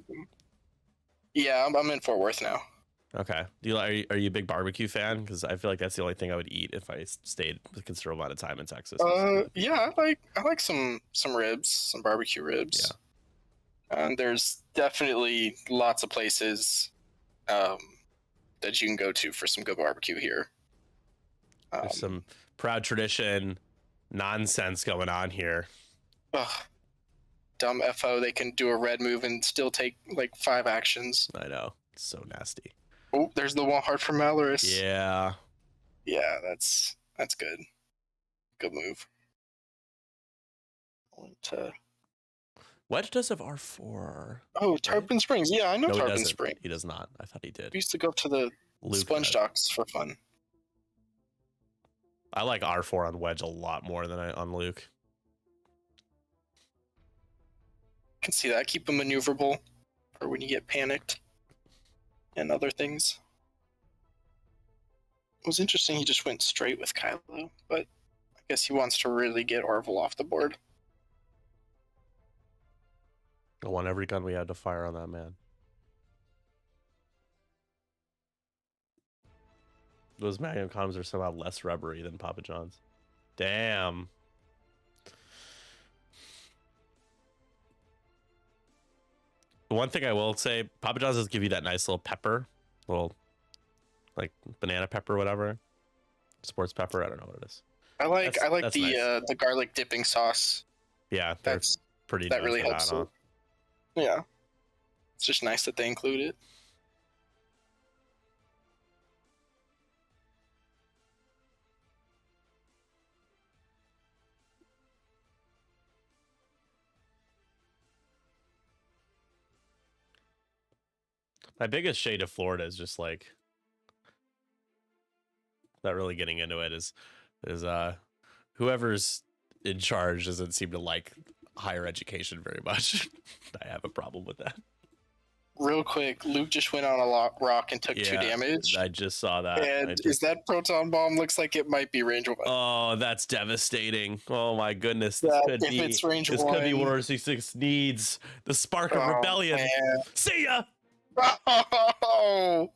Yeah, I'm in Fort Worth now. Okay. Are you a big barbecue fan? Because I feel like that's the only thing I would eat if I stayed a considerable amount of time in Texas. Yeah, I like some ribs, some barbecue ribs. Yeah. And there's definitely lots of places that you can go to for some good barbecue here. There's some proud tradition nonsense going on here. Dumb FO, they can do a red move and still take like 5 actions. I know. It's so nasty. Oh, there's the one hard from Malorus. Yeah. Yeah, that's good. Good move. Wedge does have R4. Oh, Tarpon Springs. Yeah, I know Tarpon Springs. He does not. I thought he did. We used to go up to the sponge docks for fun. I like R4 on Wedge a lot more than on Luke. I can see that. Keep him maneuverable for when you get panicked and other things. It was interesting he just went straight with Kylo, but I guess he wants to really get Arvel off the board. I want every gun we had to fire on that man. Those Magnum condoms are somehow less rubbery than Papa John's. Damn. One thing I will say, Papa John's does give you that nice little pepper, little like banana pepper, or whatever, sports pepper. I don't know what it is. I like the garlic dipping sauce. Yeah, that's pretty. That really helps. Yeah, it's just nice that they include it. My biggest shade of Florida is just like, not really getting into it, is whoever's in charge doesn't seem to like higher education very much. I have a problem with that. real quick, Luke just went on a rock and took 2 damage. I just saw that. And is that proton bomb? Looks like it might be range 1. Oh, that's devastating. Oh my goodness. This could be it's range this 1. could be what RC6 needs. The spark of rebellion. Man. See ya. Oh.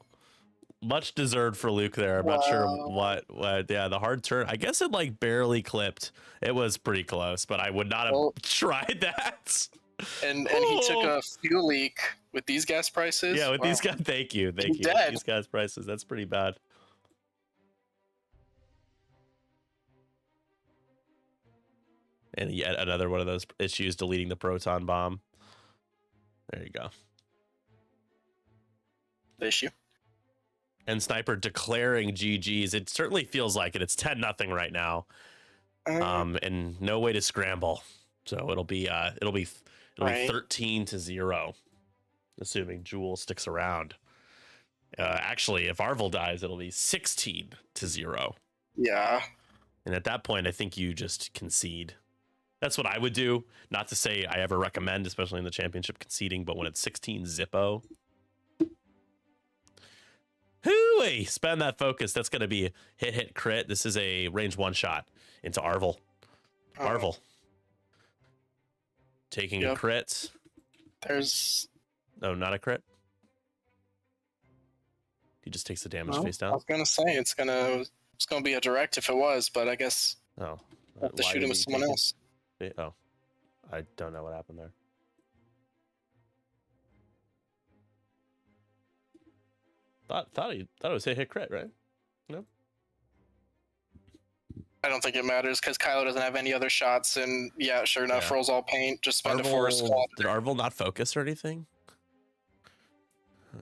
Much deserved for Luke there. I'm not sure what yeah, the hard turn. I guess it like barely clipped. It was pretty close, but I would not have tried that. And he took a fuel leak with these gas prices. Yeah, with these guys. Thank you. With these gas prices. That's pretty bad. And yet another one of those issues, deleting the proton bomb. There you go. Issue. And Sniper declaring GGs. It certainly feels like it. It's 10-0 right now. And no way to scramble. So it'll be 13-0, assuming Jewel sticks around. Actually, if Arvel dies, it'll be 16-0. Yeah. And at that point, I think you just concede. That's what I would do. Not to say I ever recommend, especially in the championship, conceding, but when it's 16-0, hooey, spend that focus. That's going to be hit, crit. This is a range 1 shot into Arvel. Arvel. Taking a crit. There's... No, not a crit. He just takes the damage face down. I was going to say, it's gonna be a direct if it was, but I guess I'll have to shoot him with someone else. Oh, I don't know what happened there. Thought it was hit crit, right? No. I don't think it matters because Kylo doesn't have any other shots, and yeah, sure enough, rolls all paint. Just spend it for a squad. Did Arvel not focus or anything?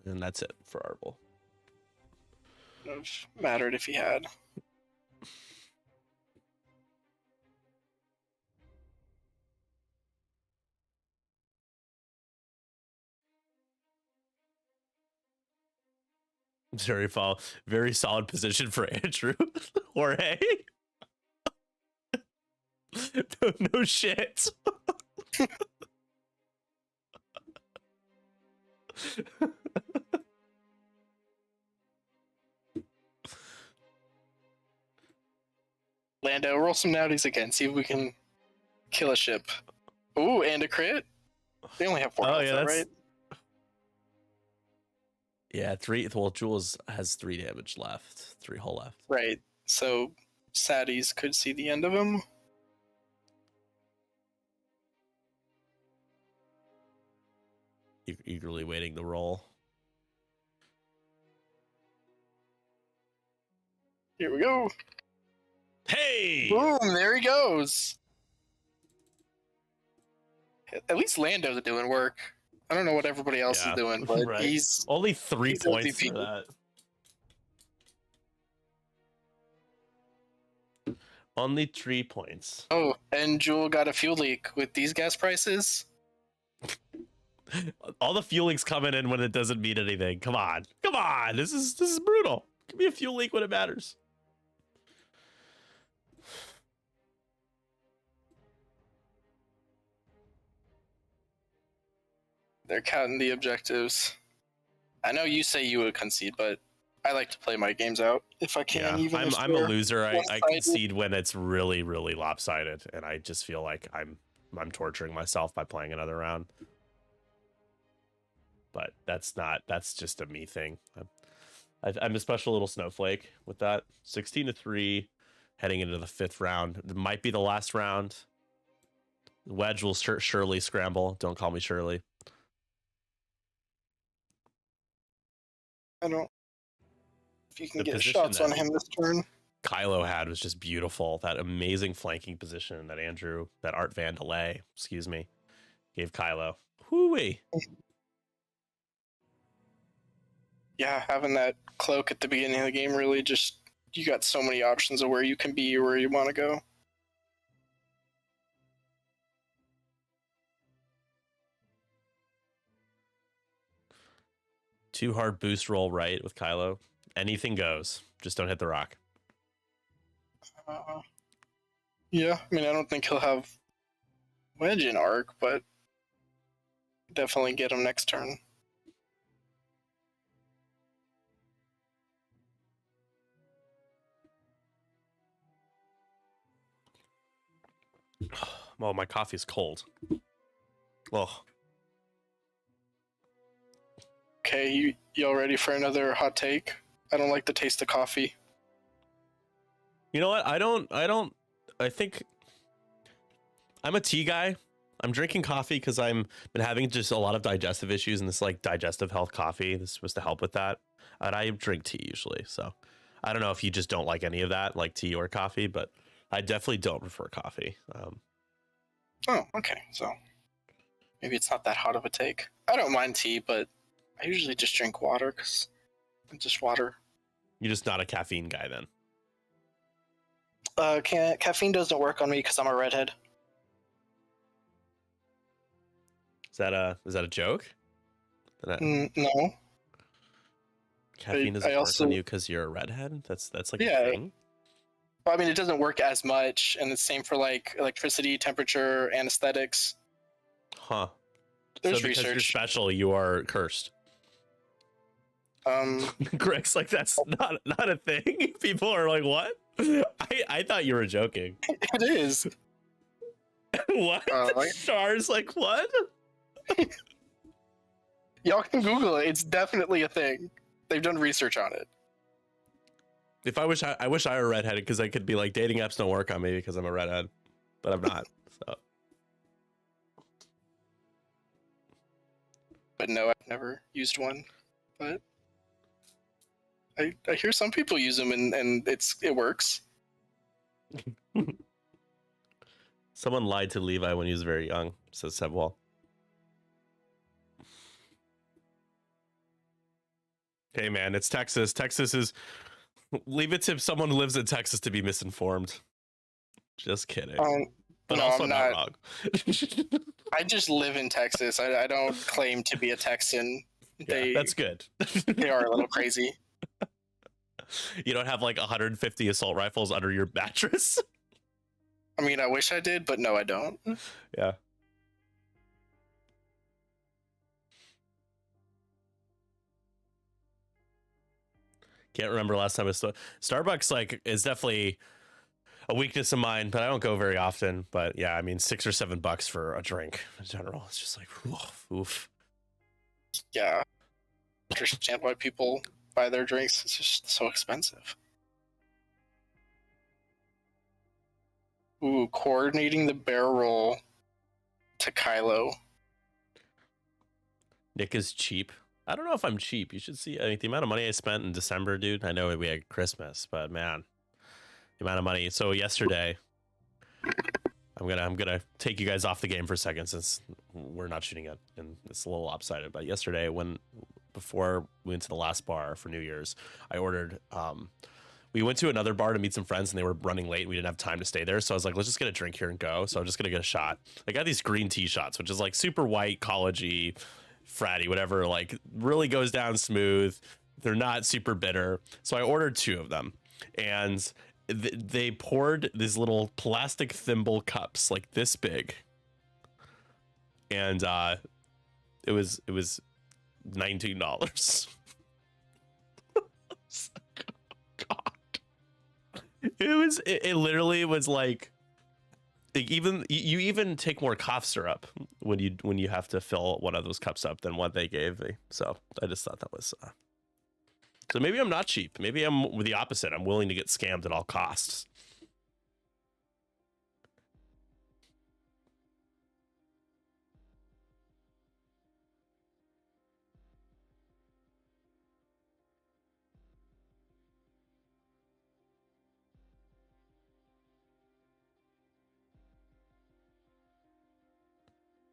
And that's it for Arvel. It would have mattered if he had. Very solid position for Andrew. Jorge. No shit. Lando, roll some naughties again. See if we can kill a ship. Ooh, and a crit. They only have 4 health, that's right? Yeah, 3. Well, Jules has 3 damage left. 3 hull left. Right. So Saddies could see the end of him. Eagerly waiting the roll. Here we go. Hey! Boom, there he goes. At least Lando's doing work. I don't know what everybody else is doing, but he's only 3 points for that. Only 3 points. Oh, and Jewel got a fuel leak with these gas prices. All the fuel leaks coming in when it doesn't mean anything. Come on. This is brutal. Give me a fuel leak when it matters. They're counting the objectives. I know you say you would concede, but I like to play my games out if I can. Yeah, I'm a loser. I concede when it's really, really lopsided, and I just feel like I'm torturing myself by playing another round. But that's just a me thing. I'm a special little snowflake with that. 16-3, heading into the 5th round. It might be the last round. Wedge will surely scramble. Don't call me Shirley. I don't. If you can get shots on him this turn. Kylo had was just beautiful. That amazing flanking position that Art Vandelay, gave Kylo. Hoo-wee. Yeah, having that cloak at the beginning of the game really just, you got so many options of where you can be or where you want to go. Too hard boost roll right with Kylo. Anything goes. Just don't hit the rock. Yeah, I mean, I don't think he'll have Wedge in arc, but definitely get him next turn. Oh, my coffee's cold. Oh, Okay, y'all ready for another hot take? I don't like the taste of coffee. you know what? I think I'm a tea guy. I'm drinking coffee because I'm been having just a lot of digestive issues, and this like digestive health coffee. This is supposed to help with that. And I drink tea usually, so I don't know if you just don't like any of that, like tea or coffee, but I definitely don't prefer coffee. Oh, okay. So maybe it's not that hot of a take. I don't mind tea, but I usually just drink water because it's just water. You're just not a caffeine guy then. Caffeine doesn't work on me because I'm a redhead. Is that a joke? No. Caffeine doesn't work on you because you're a redhead? That's like a thing? Well, I mean, it doesn't work as much, and it's same for like electricity, temperature, anesthetics. Huh. There's so because research. You're special, you are cursed. Greg's like, that's not a thing. People are like, what? I thought you were joking. It is. What? Stars like what? Y'all can Google it. It's definitely a thing. They've done research on it. If I wish I were redheaded because I could be like, dating apps don't work on me because I'm a redhead, but I'm not. So. But no, I've never used one. But I hear some people use them and it works. Someone lied to Levi when he was very young, says Sebwall. Hey man, it's Texas. Texas is, leave it to someone who lives in Texas to be misinformed. Just kidding. But no, also I'm not wrong. I just live in Texas. I don't claim to be a Texan. Yeah, that's good. They are a little crazy. You don't have like 150 assault rifles under your mattress? I mean, I wish I did, but no, I don't. Yeah. Can't remember last time I saw Starbucks. Like, is definitely a weakness of mine, but I don't go very often. But yeah, I mean, $6 or $7 for a drink in general. It's just like, oof. Yeah. I understand why people buy their drinks. It's just so expensive. Ooh, coordinating the barrel roll to Kylo. Nick is cheap. I don't know if I'm cheap. You should see, I mean, the amount of money I spent in December, dude. I know we had Christmas, but man, the amount of money. So yesterday, I'm gonna take you guys off the game for a second since we're not shooting it and it's a little lopsided. But yesterday, before we went to the last bar for New Year's, I ordered. We went to another bar to meet some friends and they were running late and we didn't have time to stay there. So I was like, let's just get a drink here and go. So I'm just gonna get a shot. I got these green tea shots, which is like super white, collegey, fratty, whatever, like really goes down smooth. They're not super bitter. So I ordered 2 of them and they poured these little plastic thimble cups like this big. And it was $19. It literally was like even you even take more cough syrup when you have to fill one of those cups up than what they gave me. So I just thought that was so maybe I'm not cheap. Maybe I'm the opposite. I'm willing to get scammed at all costs.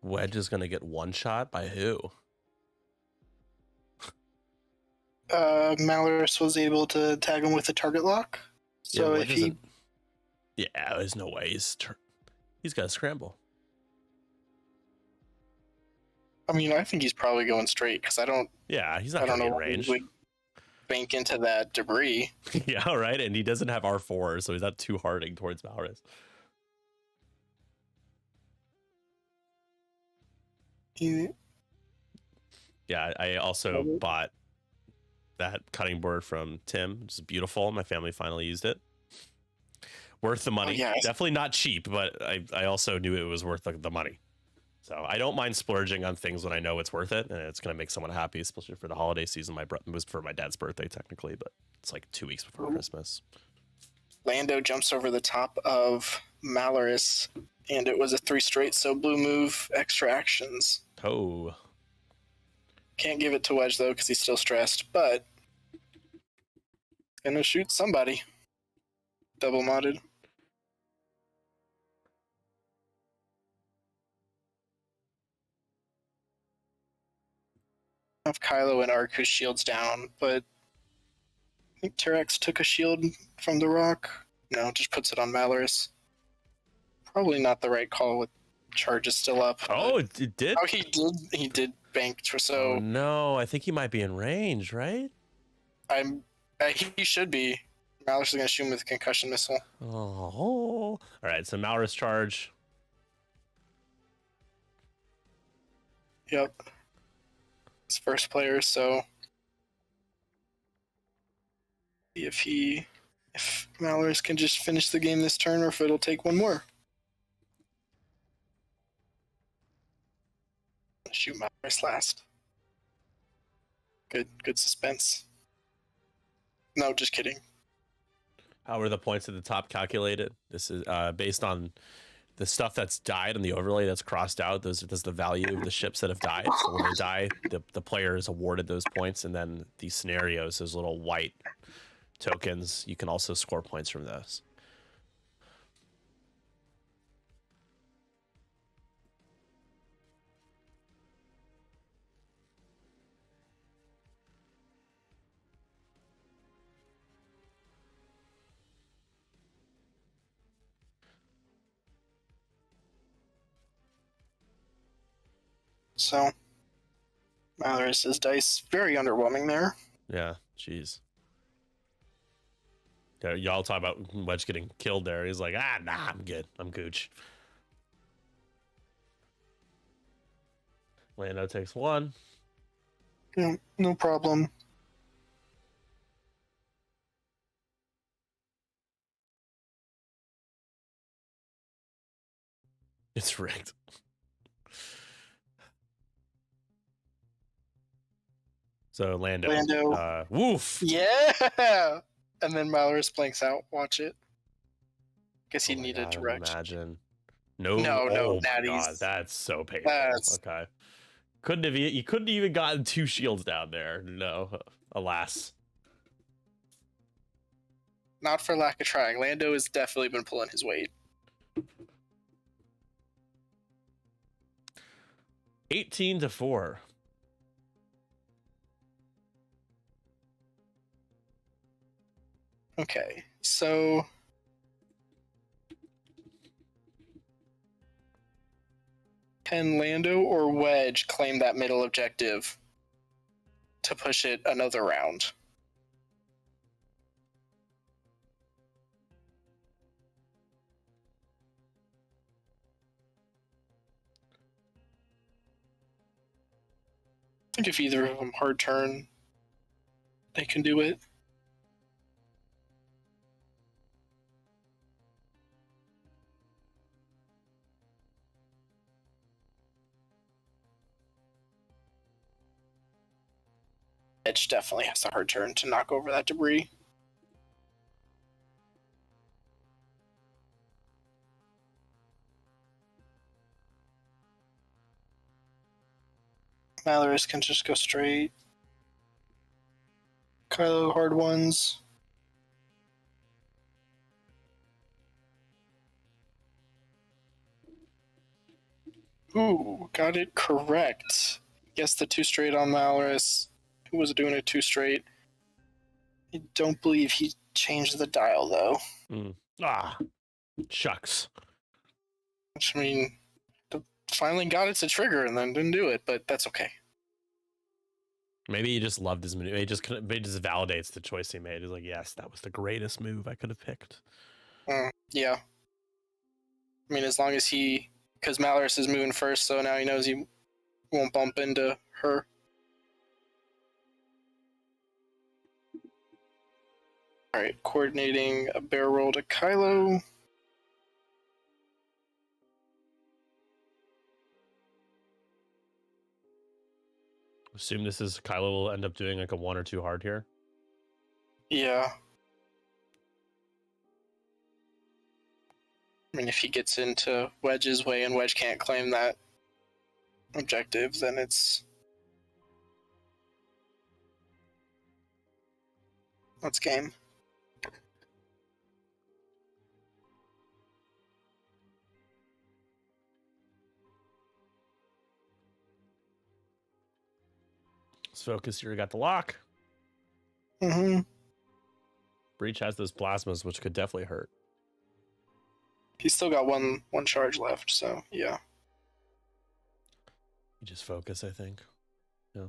Wedge is gonna get one shot by who? Malorus was able to tag him with a target lock. So if he... Yeah, there's no way he's got to scramble. I mean, I think he's probably going straight because I don't... Yeah, he's not going to be in range. Would bank into that debris. Yeah, right. And he doesn't have R4, so he's not too harding towards Malorus. Yeah, I also bought that cutting board from Tim, which is beautiful. My family finally used it. Worth the money. yes. Definitely not cheap, but I also knew it was worth the money. So I don't mind splurging on things when I know it's worth it and it's going to make someone happy, especially for the holiday season. It was for my dad's birthday, technically, but it's like 2 weeks before Christmas. Lando jumps over the top of Malorus, and it was a 3 straight, so blue move, extra actions. Oh. Can't give it to Wedge, though, because he's still stressed, but gonna shoot somebody. Double modded. Have Kylo and Arcus shields down, but I think Terex took a shield from the rock. No, just puts it on Malorus. Probably not the right call with charges still up. Oh, it did? Oh, he did bank, so... Oh, no, I think he might be in range, right? He should be. Malorus is going to shoot him with a concussion missile. Oh. All right, so Malorus charge. Yep. His first player, so... If Malorus can just finish the game this turn, or if it'll take one more. Shoot Malorus last. Good suspense. No, just kidding. How are the points at the top calculated? This is based on the stuff that's died on the overlay that's crossed out. That's the value of the ships that have died. So when they die, the player is awarded those points, and then these scenarios, those little white tokens, you can also score points from those. So, Malorus's dice very underwhelming there. Yeah, jeez. Yeah, y'all talk about Wedge getting killed there. He's like, nah, I'm good. I'm gooch. Lando takes 1. Yeah, no problem. It's rigged. So Lando. Woof. Yeah. And then Malorus blanks out. Watch it. Guess he Oh my needed God, to wreck. Imagine. No, No, oh my natties. God, that's so painful. That's... Okay. You couldn't even gotten 2 shields down there. No, alas. Not for lack of trying. Lando has definitely been pulling his weight. 18-4. Okay, so can Lando or Wedge claim that middle objective to push it another round? I think if either of them hard turn, they can do it. Edge definitely has a hard turn to knock over that debris. Malorus can just go straight. Kylo hard ones. Ooh, got it correct. Guess the 2 straight on Malorus. Who was doing a 2 straight? I don't believe he changed the dial though. Shucks. Which, I mean, finally got it to trigger and then didn't do it, but that's okay. Maybe he just loved his maneuver. He just validates the choice he made. He's like, yes, that was the greatest move I could have picked. Yeah. I mean, as long as because Malorus is moving first, so now he knows he won't bump into her. Alright, coordinating a barrel roll to Kylo. Assume this is Kylo will end up doing like a 1 or 2 hard here. Yeah. I mean, if he gets into Wedge's way and Wedge can't claim that objective, then that's game. Let's focus here. We got the lock. Mm-hmm. Breach has those plasmas, which could definitely hurt. He's still got one charge left, so yeah. You just focus, I think. Yeah.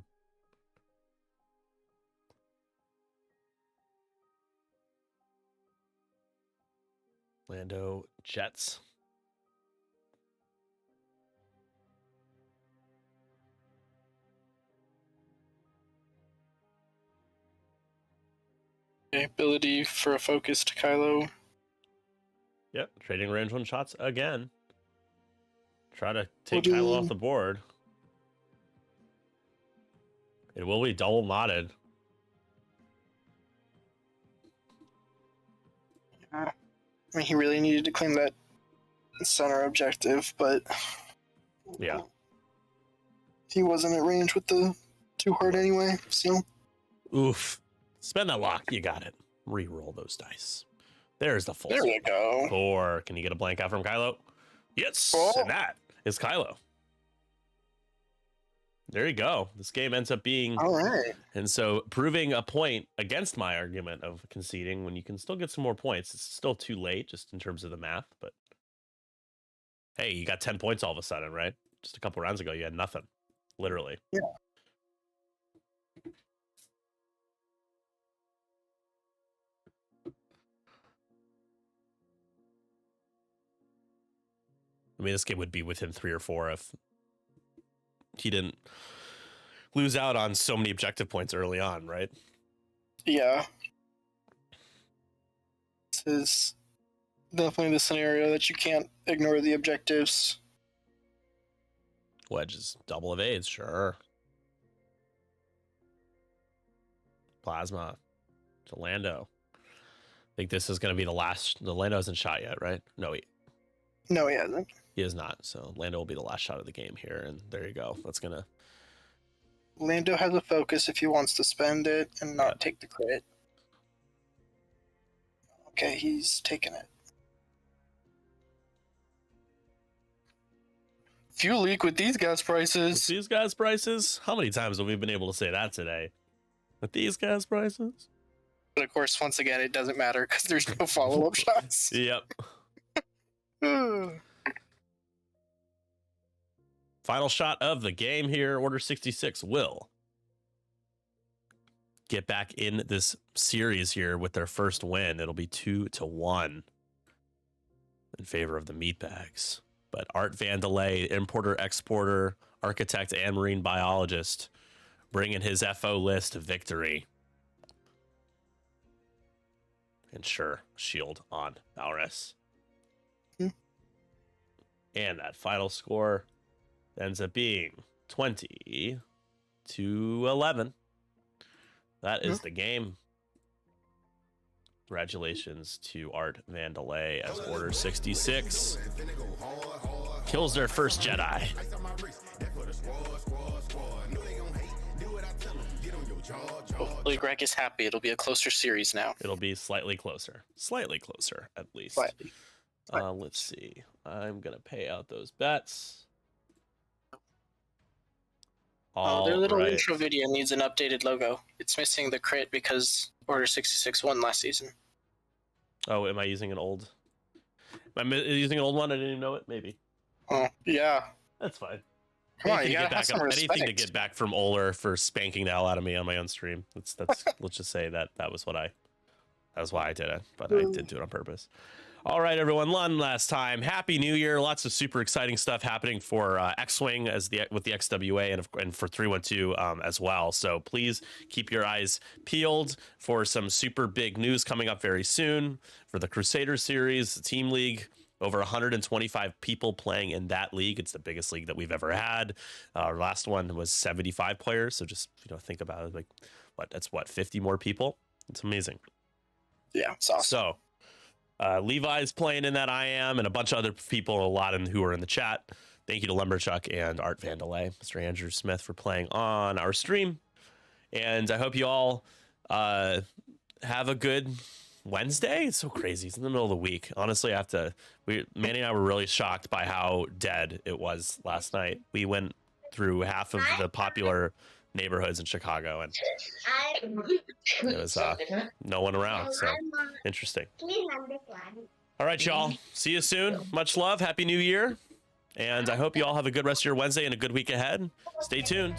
Lando jets. Ability for a focus to Kylo. Yep, trading range 1 shots again. Try to take Kylo off the board. It will be double modded. I mean, he really needed to claim that center objective, but yeah, he wasn't at range with the 2 hard anyway. So, oof. Spend that lock. You got it. Re-roll those dice. There's the full. There we go. 4. Can you get a blank out from Kylo? Yes. Oh. And that is Kylo. There you go. This game ends up being all right. And so proving a point against my argument of conceding when you can still get some more points. It's still too late just in terms of the math, but hey, you got 10 points all of a sudden, right? Just a couple rounds ago, you had nothing. Literally. Yeah. I mean, this game would be within 3 or 4 if he didn't lose out on so many objective points early on, right? Yeah. This is definitely the scenario that you can't ignore the objectives. Wedge is double evades, sure. Plasma to Lando. I think this is going to be the last. The Lando hasn't shot yet, right? No, he hasn't. He is not. So Lando will be the last shot of the game here, and there you go. That's gonna. Lando has a focus if he wants to spend it and not take the crit. Okay, he's taking it. Fuel leak with these gas prices. With these gas prices? How many times have we been able to say that today? With these gas prices? But of course, once again, it doesn't matter because there's no follow-up shots. Yep. Final shot of the game here. Order 66 will get back in this series here with their first win. It'll be 2-1 in favor of the Meatbags. But Art Vandelay, importer, exporter, architect, and marine biologist, bringing his FO list to victory. And sure, shield on Valrus. And that final score ends up being 20-11. That is the game. Congratulations to Art Vandelay as Order 66 kills their first Jedi. Hopefully Greg is happy. It'll be a closer series now. It'll be slightly closer at least. Slightly. Let's see. I'm going to pay out those bets. Their little intro video needs an updated logo. It's missing the crit because Order 66 won last season. Oh, am I using an old? Am I using an old one? I didn't even know it. Maybe. Oh, yeah. That's fine. Come on, you gotta have some respect. Anything to get back from Oler for spanking the hell out of me on my own stream. That's let's just say that was why I did it, but I did do it on purpose. All right, everyone. One last time, Happy New Year! Lots of super exciting stuff happening for X-Wing with the XWA and for 312 as well. So please keep your eyes peeled for some super big news coming up very soon for the Crusader series, the Team League over 125 people playing in that league. It's the biggest league that we've ever had. Our last one was 75 players. So just, think about it, like that's 50 more people. It's amazing. Yeah, it's awesome. So Levi's playing in that, I am, and a bunch of other people, a lot who are in the chat. Thank you to Lumberchuk and Art Vandelay, Mr. Andrew Smith, for playing on our stream. And I hope you all have a good Wednesday. It's so crazy. It's in the middle of the week. Honestly, Manny and I were really shocked by how dead it was last night. We went through half of the popular neighborhoods in Chicago, and it was no one around. So interesting. All right, y'all. See you soon. Much love. Happy New Year. And I hope you all have a good rest of your Wednesday and a good week ahead. Stay tuned.